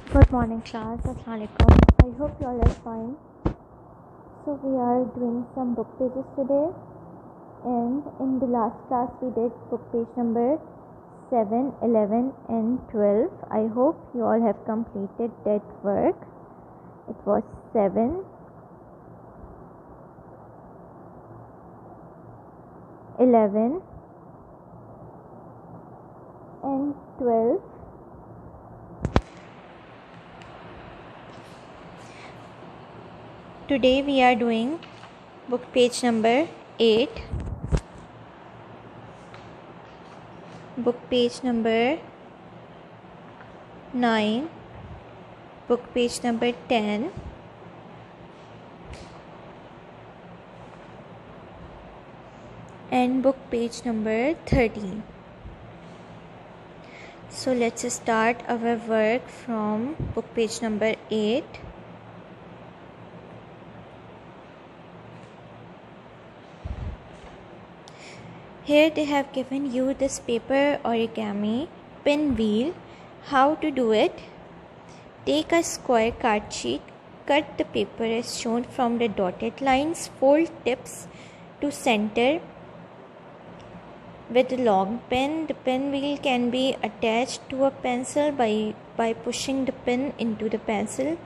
Good morning, class. Assalamualaikum. I hope you all are fine. So we are doing some book pages today, and in the last class we did book page number 7, 11 and 12. I hope you all have completed that work. It was 7, 11 and 12. Today we are doing book page number 8, book page number 9, book page number 10, and book page number 13. So let's start our work from book page number 8. Here they have given you this paper origami pinwheel. How to do it? Take a square card sheet, cut the paper as shown from the dotted lines, fold tips to center with a long pen. The pinwheel can be attached to a pencil by pushing the pen into the pencil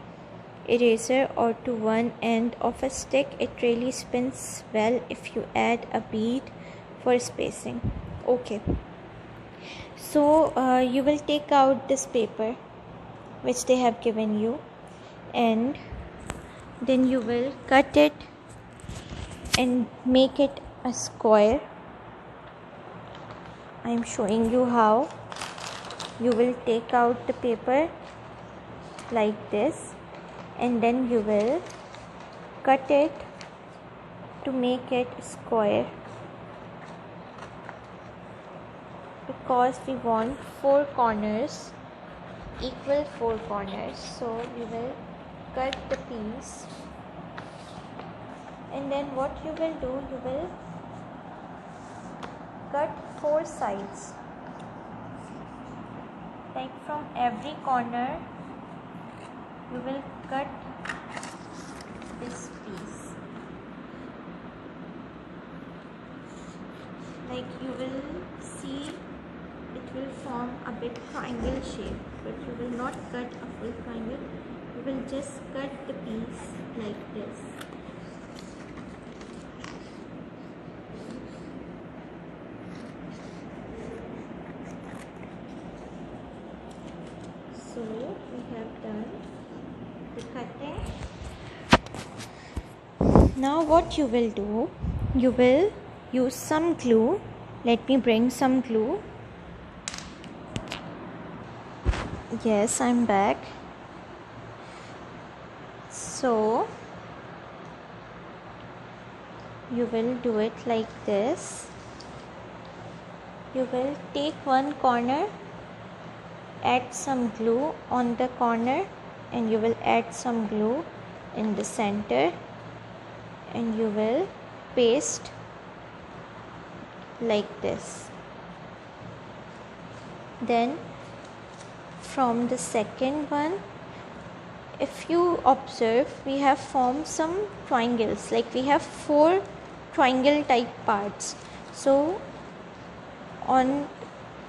eraser or to one end of a stick. It really spins well if you add a bead for spacing. Okay, so you will take out this paper which they have given you, and then you will cut it and make it a square. I am showing you how. You will take out the paper like this, and then you will cut it to make it square, because we want four corners, equal four corners. So you will cut the piece, and then what you will do, you will cut four sides, like from every corner you will cut this piece. Like you will see it will form a big triangle shape, but you will not cut a full triangle. You will just cut the piece like this. So we have done the cutting. Now what you will do, you will use some glue. Let me bring some glue. Yes, I'm back. So you will do it like this. You will take one corner, add some glue on the corner, and you will add some glue in the center, and you will paste like this. Then from the second one, if you observe, we have formed some triangles, like we have four triangle type parts. So on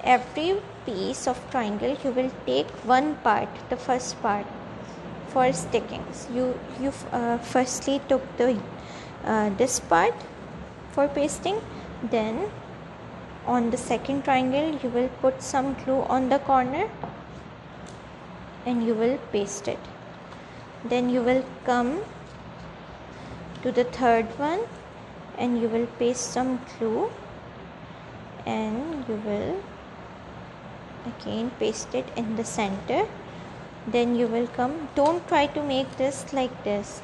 every piece of triangle you will take one part, the first part, for stickings. You firstly took the this part for pasting. Then on the second triangle you will put some glue on the corner and you will paste it. Then you will come to the third one and you will paste some glue, and you will again paste it in the center. Then you will come, don't try to make this like this,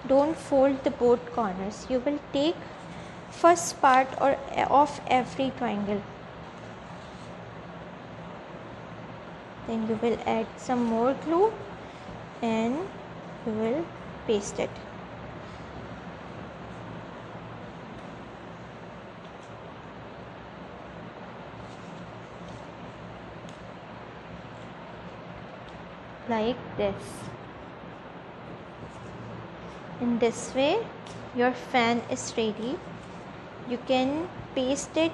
don't fold the both corners. You will take first part or of every triangle. Then you will add some more glue and you will paste it. like this. In this way your fan is ready. You can paste it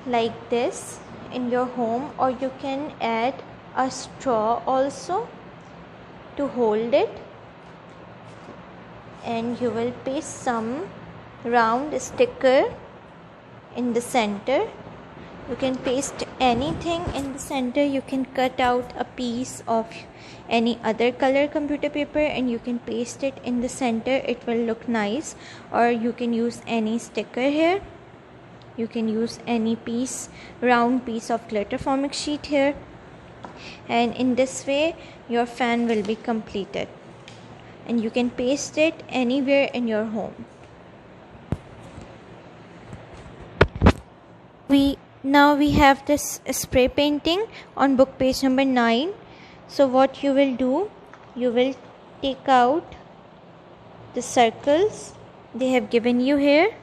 like this in your home, or you can add a straw also to hold it, and you will paste some round sticker in the center. You can paste anything in the center. You can cut out a piece of any other color computer paper and you can paste it in the center. It will look nice. Or you can use any sticker here. You can use any round piece of glitter formic sheet here. And in this way your fan will be completed. And you can paste it anywhere in your home. Now we have this spray painting on book page number 9. So what you will do, you will take out the circles they have given you here.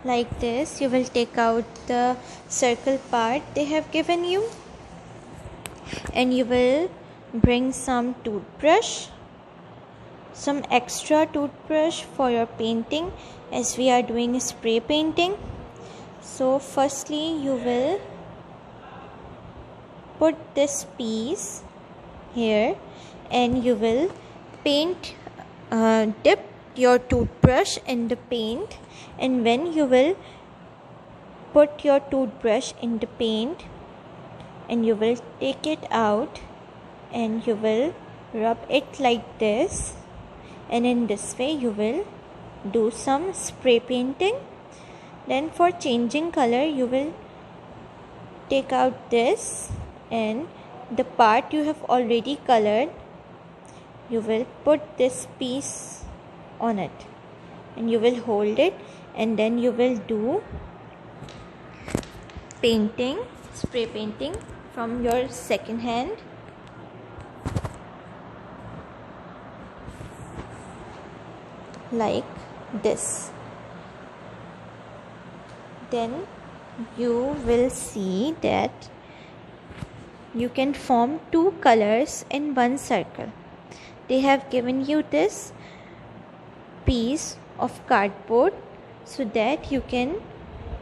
Like this, you will take out the circle part they have given you, and you will bring some toothbrush, some extra toothbrush for your painting, as we are doing spray painting. So firstly you will put this piece here and you will dip your toothbrush in the paint, and when you will put your toothbrush in the paint and you will take it out and you will rub it like this, and in this way you will do some spray painting. Then for changing color you will take out this, and the part you have already colored you will put this piece on it and you will hold it, and then you will do spray painting from your second hand. Like this. Then you will see that you can form two colors in one circle. They have given you this piece of cardboard so that you can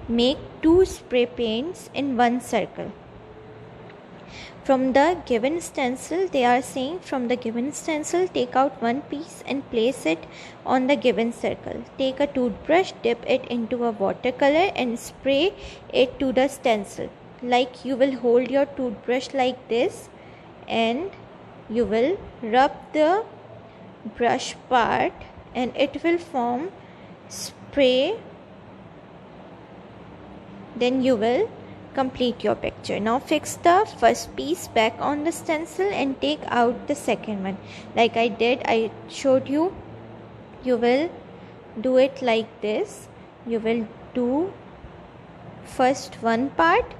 make two spray paints in one circle. From the given stencil, they are saying from the given stencil, take out one piece and place it on the given circle. Take a toothbrush, dip it into a watercolor and spray it to the stencil. Like you will hold your toothbrush like this and you will rub the brush part and it will form spray. Then you will complete your picture. Now fix the first piece back on the stencil and take out the second one. Like I did, I showed you. You will do it like this. You will do first one part,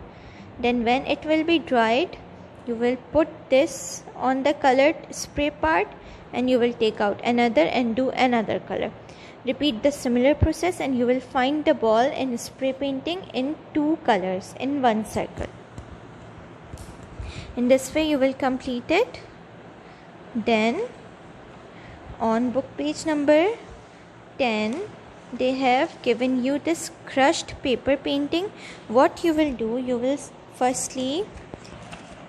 then when it will be dried you will put this on the colored spray part and you will take out another and do another color. Repeat the similar process and you will find the ball in spray painting in two colors in one circle. In this way you will complete it. Then on book page number 10 they have given you this crushed paper painting. What you will do, you will firstly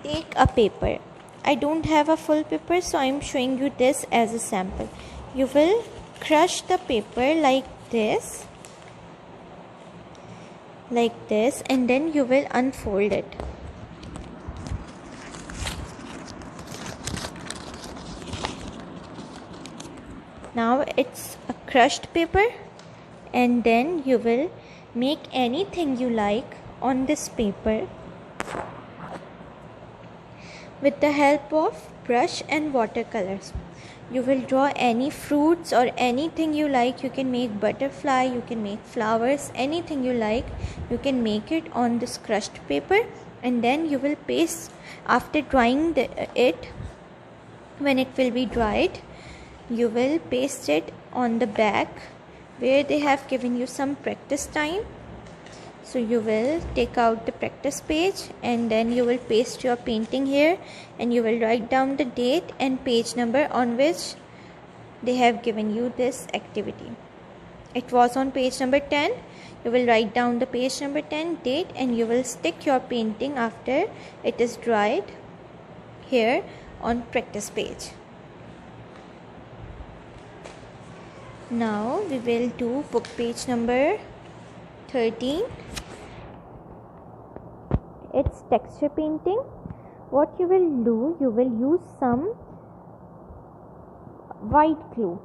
take a paper. I don't have a full paper, so I am showing you this as a sample. You will crush the paper like this, and then you will unfold it. Now it's a crushed paper, and then you will make anything you like on this paper with the help of brush and watercolors. You will draw any fruits or anything you like. You can make butterfly, you can make flowers, anything you like. You can make it on this crushed paper, and then you will paste after drying it. When it will be dried, you will paste it on the back where they have given you some practice time. So you will take out the practice page, and then you will paste your painting here, and you will write down the date and page number on which they have given you this activity. It was on page number 10. You will write down the page number 10 date, and you will stick your painting after it is dried here on practice page. Now we will do book page number 13. It's texture painting. What you will do, you will use some white glue.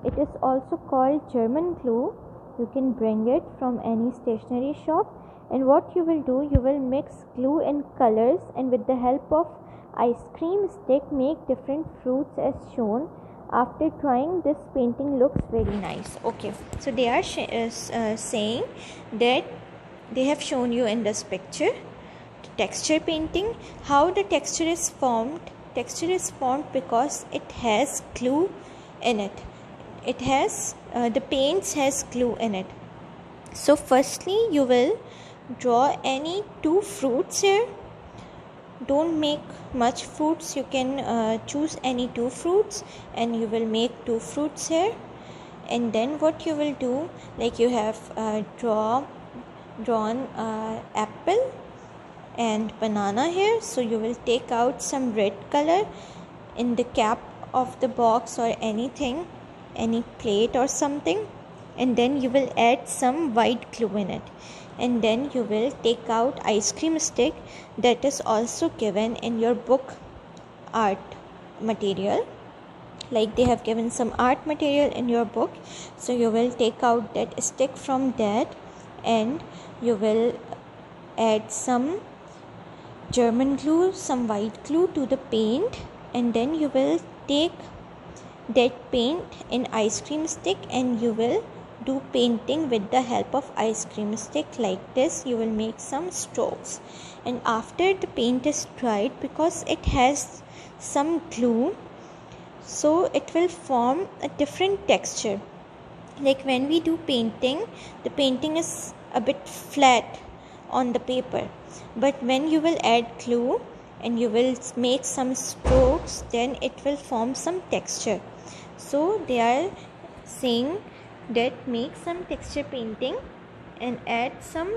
It is also called German glue. You can bring it from any stationery shop. And what you will do, you will mix glue and colors, and with the help of ice cream stick make different fruits as shown. After trying, this painting looks very nice. Okay, so they are saying that they have shown you in this picture texture painting. How the texture is formed? Texture is formed because it has glue in it. It has the paints has glue in it. So firstly you will draw any two fruits here. Don't make much fruits. You can choose any two fruits, and you will make two fruits here. And then what you will do, like you have drawn apple and banana here, so you will take out some red color in the cap of the box or anything, any plate or something, and then you will add some white glue in it. And then you will take out ice cream stick that is also given in your book art material. Like they have given some art material in your book, so you will take out that stick from that, and you will add some German glue, some white glue to the paint, and then you will take that paint in ice cream stick, and you will do painting with the help of ice cream stick like this. You will make some strokes, and after the paint is dried, because it has some glue, so it will form a different texture. Like when we do painting, the painting is a bit flat on the paper, but when you will add glue and you will make some strokes, then it will form some texture. So they are saying that make some texture painting and add some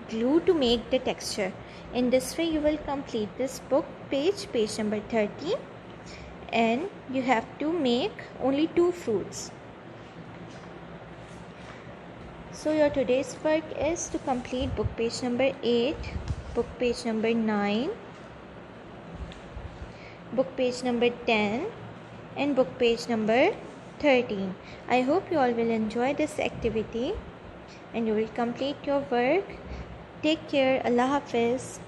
glue to make the texture. In this way you will complete this book page number 13, and you have to make only two fruits. So your today's work is to complete book page number 8, book page number 9, book page number 10, and book page number 13. I hope you all will enjoy this activity and you will complete your work. Take care. Allah Hafiz.